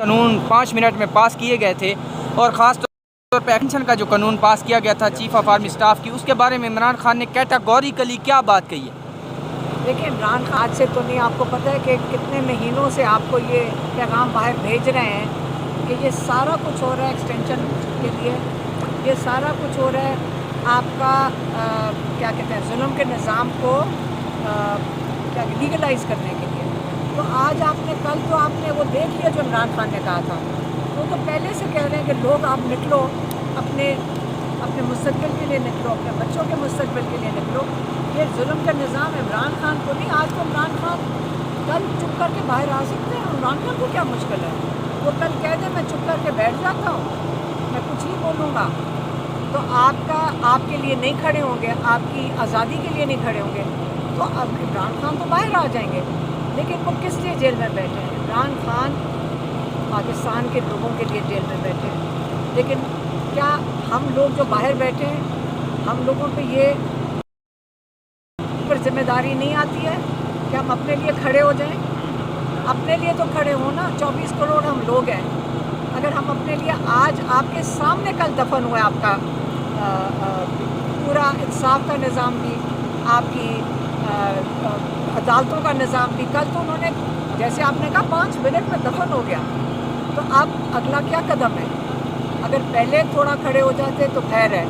قانون 5 منٹ میں پاس کیے گئے تھے اور خاص طور پہ پینشن کا جو قانون پاس کیا گیا تھا چیف آف آرمی اسٹاف کی، اس کے بارے میں عمران خان نے کیٹاگوریکلی کیا بات کہی ہے؟ دیکھیں، عمران خان آج سے تو نہیں، آپ کو پتہ ہے کہ کتنے مہینوں سے آپ کو یہ پیغام باہر بھیج رہے ہیں کہ یہ سارا کچھ ہو رہا ہے ایکسٹینشن کے لیے، یہ سارا کچھ ہو رہا ہے آپ کا کیا کہتے ہیں ظلم کے نظام کو کیا لیگلائز کرنے کے لیے۔ تو آج آپ نے کل تو آپ نے وہ دیکھ لیا جو عمران خان نے کہا تھا، وہ تو پہلے سے کہہ رہے ہیں کہ لوگ آپ نکلو، اپنے مستقبل کے لیے نکلو، اپنے بچوں کے مستقبل کے لیے نکلو۔ یہ ظلم کا نظام عمران خان کو نہیں، آج تو عمران خان کل چپ کر کے باہر آ سکتے ہیں۔ عمران خان کو کیا مشکل ہے؟ وہ کل کہہ دیں میں چپ کر کے بیٹھ جاتا ہوں، میں کچھ نہیں بولوں گا، تو آپ کے لیے نہیں کھڑے ہوں گے، آپ کی آزادی کے لیے نہیں کھڑے ہوں گے، تو اب عمران خان تو باہر آ جائیں گے۔ لیکن وہ کس لیے جیل میں بیٹھے ہیں؟ عمران خان پاکستان کے لوگوں کے لیے جیل میں بیٹھے ہیں، لیکن کیا ہم لوگ جو باہر بیٹھے ہیں، ہم لوگوں پہ یہ پر ذمہ داری نہیں آتی ہے کہ ہم اپنے لیے کھڑے ہو جائیں؟ اپنے لیے تو کھڑے ہوں نا، 24 کروڑ ہم لوگ ہیں۔ اگر ہم اپنے لیے آج آپ کے سامنے کل دفن ہوا ہے آپ کا پورا انصاف کا نظام بھی، آپ کی عدالتوں کا نظام بھی، کل تو انہوں نے جیسے آپ نے کہا 5 منٹ میں دفن ہو گیا، تو اب اگلا کیا قدم ہے؟ اگر پہلے تھوڑا کھڑے ہو جاتے تو خیر ہے،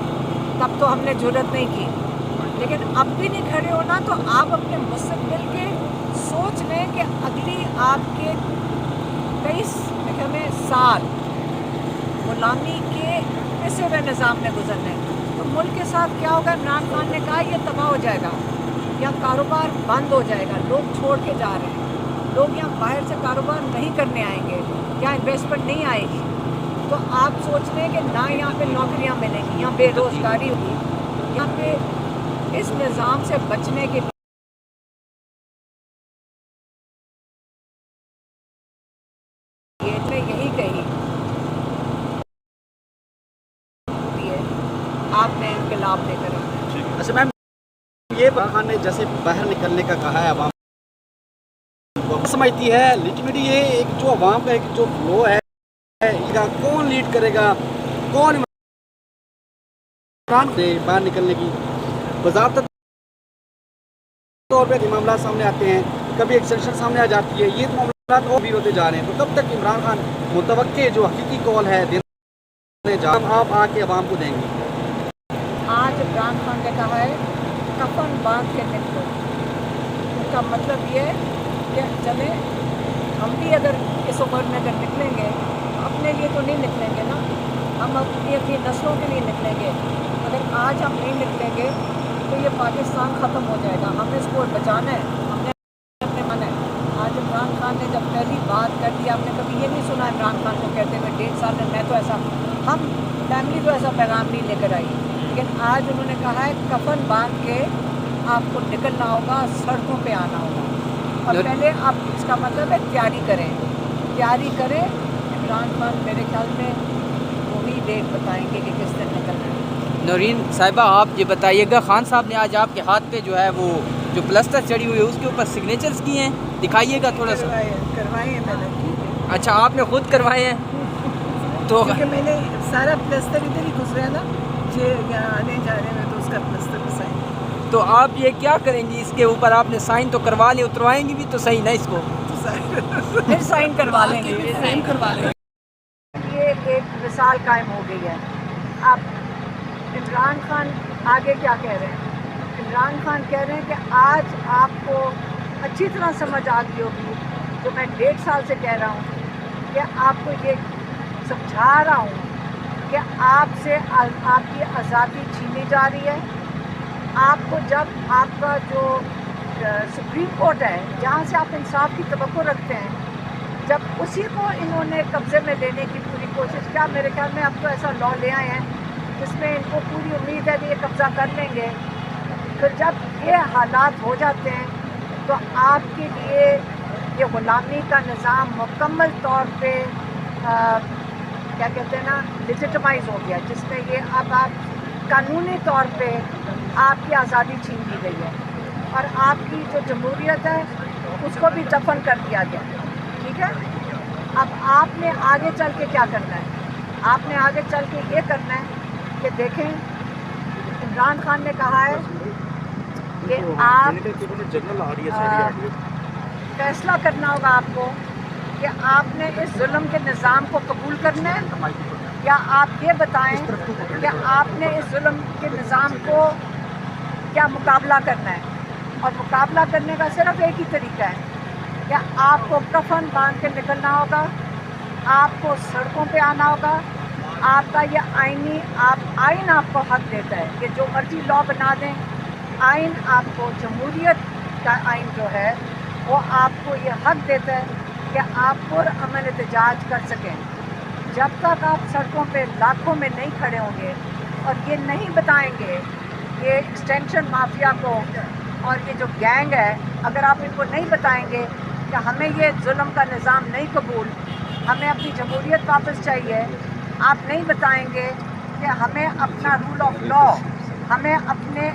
تب تو ہم نے جرأت نہیں کی، لیکن اب بھی نہیں کھڑے ہونا تو آپ اپنے مستقبل کے سوچ لیں کہ اگلی آپ کے 23 سال غلامی کے پسے ہوئے نظام میں گزرنے، تو ملک کے ساتھ کیا ہوگا؟ عمران خان نے کہا یہ تباہ ہو جائے گا، یا کاروبار بند ہو جائے گا، لوگ چھوڑ کے جا رہے ہیں، لوگ یہاں باہر سے کاروبار نہیں کرنے آئیں گے، یہاں انویسٹمنٹ نہیں آئے گی، تو آپ سوچ رہے ہیں کہ نہ یہاں پہ نوکریاں ملیں گی، یہاں بے روزگاری ہوگی، یہاں پہ اس نظام سے بچنے کے لیے یہی کہی آپ نے انقلاب لے کر آنا ہے۔ اچھا میم، یہ عمران خان نے جیسے باہر نکلنے کا کہا ہے، عوام کو سمجھتی ہے لیجٹمیٹی یہ ایک جو عوام کا ایک جو فلو ہے، کون لیڈ کرے گا، کون عمران سے باہر نکلنے کی باضابطہ طور پہ معاملات سامنے آتے ہیں، کبھی ایکسٹینشن سامنے آ جاتی ہے، یہ معاملات اور بھی ہوتے جا رہے ہیں، تو کب تک عمران خان متوقع جو حقیقی کال ہے دینے جا آپ آ کے عوام کو دیں گے؟ آج عمران خان نے کہا ہے کفن باندھ کے نکلو، ان کا مطلب یہ ہے کہ چلیں ہم بھی اگر اس عمر میں اگر نکلیں گے، اپنے لیے تو نہیں نکلیں گے نا، ہم اپنی نسلوں کے لیے نکلیں گے۔ اگر آج ہم نہیں نکلیں گے تو یہ پاکستان ختم ہو جائے گا، ہمیں اس کو بچانا ہے، ہم نے اپنے من ہے۔ آج عمران خان نے جب پہلی بات کر دی، آپ نے کبھی یہ نہیں سنا عمران خان کو کہتے ہوئے 1.5 سال میں تو ایسا، ہم فیملی تو ایسا پیغام نہیں لے کر آئی، لیکن آج انہوں نے کہا ہے کفن باندھ کے آپ کو نکلنا ہوگا، سڑکوں پہ آنا ہوگا، اور پہلے آپ اس کا مطلب ہے تیاری کریں۔ عمران خان میرے خیال میں وہی ڈیٹ بتائیں گے کہ کس دن نکلنا ہے۔ نورین صاحبہ، آپ یہ بتائیے گا، خان صاحب نے آج آپ کے ہاتھ پہ جو ہے وہ جو پلسٹر چڑھی ہوئی ہے اس کے اوپر سگنیچرز کیے ہیں، دکھائیے گا تھوڑا سا۔ کروائے ہیں میں نے۔ اچھا، آپ نے خود کروائے ہیں؟ تو کیونکہ میں نے سارا پلسٹر ادھر ہی گزرا ہے نا، آنے جانے میں، تو اس کا پلسٹر بھی صحیح۔ تو آپ یہ کیا کریں گی اس کے اوپر؟ آپ نے سائن تو کروا لے، اتروائیں گی بھی تو صحیح نا اس کو؟ پھر سائن کروا لیں گے، یہ ایک مثال قائم ہو گئی ہے۔ اب عمران خان آگے کیا کہہ رہے ہیں؟ عمران خان کہہ رہے ہیں کہ آج آپ کو اچھی طرح سمجھ آ گئی ہوگی جو میں 1.5 سال سے کہہ رہا ہوں، کہ آپ کو یہ سمجھا رہا ہوں کہ آپ سے آپ کی آزادی چھینی جا رہی ہے۔ آپ کو جب آپ کا جو سپریم کورٹ ہے جہاں سے آپ انصاف کی توقع رکھتے ہیں، جب اسی کو انہوں نے قبضے میں لینے کی پوری کوشش کیا، میرے خیال میں اب تو ایسا لا لے آئے ہیں جس میں ان کو پوری امید ہے کہ یہ قبضہ کر لیں گے، تو جب یہ حالات ہو جاتے ہیں تو آپ کے لیے یہ غلامی کا نظام مکمل طور پہ کیا کہتے ہیں نا لیجٹمائز ہو گیا، جس میں یہ اب آپ قانونی طور پہ آپ کی آزادی چھین لی گئی ہے، اور آپ کی جو جمہوریت ہے اس کو بھی دفن کر دیا گیا، ٹھیک ہے؟ اب آپ نے آگے چل کے کیا کرنا ہے؟ آپ نے آگے چل کے یہ کرنا ہے کہ دیکھیں عمران خان نے کہا ہے کہ آپ فیصلہ کرنا ہوگا آپ کو کہ آپ نے اس ظلم کے نظام کو قبول کرنا ہے یا آپ یہ بتائیں کہ آپ نے اس ظلم کے نظام کو کیا مقابلہ کرنا ہے. اور مقابلہ کرنے کا صرف ایک ہی طریقہ ہے کہ آپ کو کفن باندھ کے نکلنا ہوگا, آپ کو سڑکوں پہ آنا ہوگا. آپ کا یہ آئین آپ کو حق دیتا ہے کہ جو مرضی لا بنا دیں. آئین آپ کو, جمہوریت کا آئین جو ہے وہ آپ کو یہ حق دیتا ہے کہ آپ پرامن احتجاج کر سکیں. جب تک آپ سڑکوں پہ لاکھوں میں نہیں کھڑے ہوں گے اور یہ نہیں بتائیں گے یہ ایکسٹینشن مافیا کو اور یہ جو گینگ ہے, اگر آپ ان کو نہیں بتائیں گے کہ ہمیں یہ ظلم کا نظام نہیں قبول, ہمیں اپنی جمہوریت واپس چاہیے, آپ نہیں بتائیں گے کہ ہمیں اپنا رول آف لا, ہمیں اپنے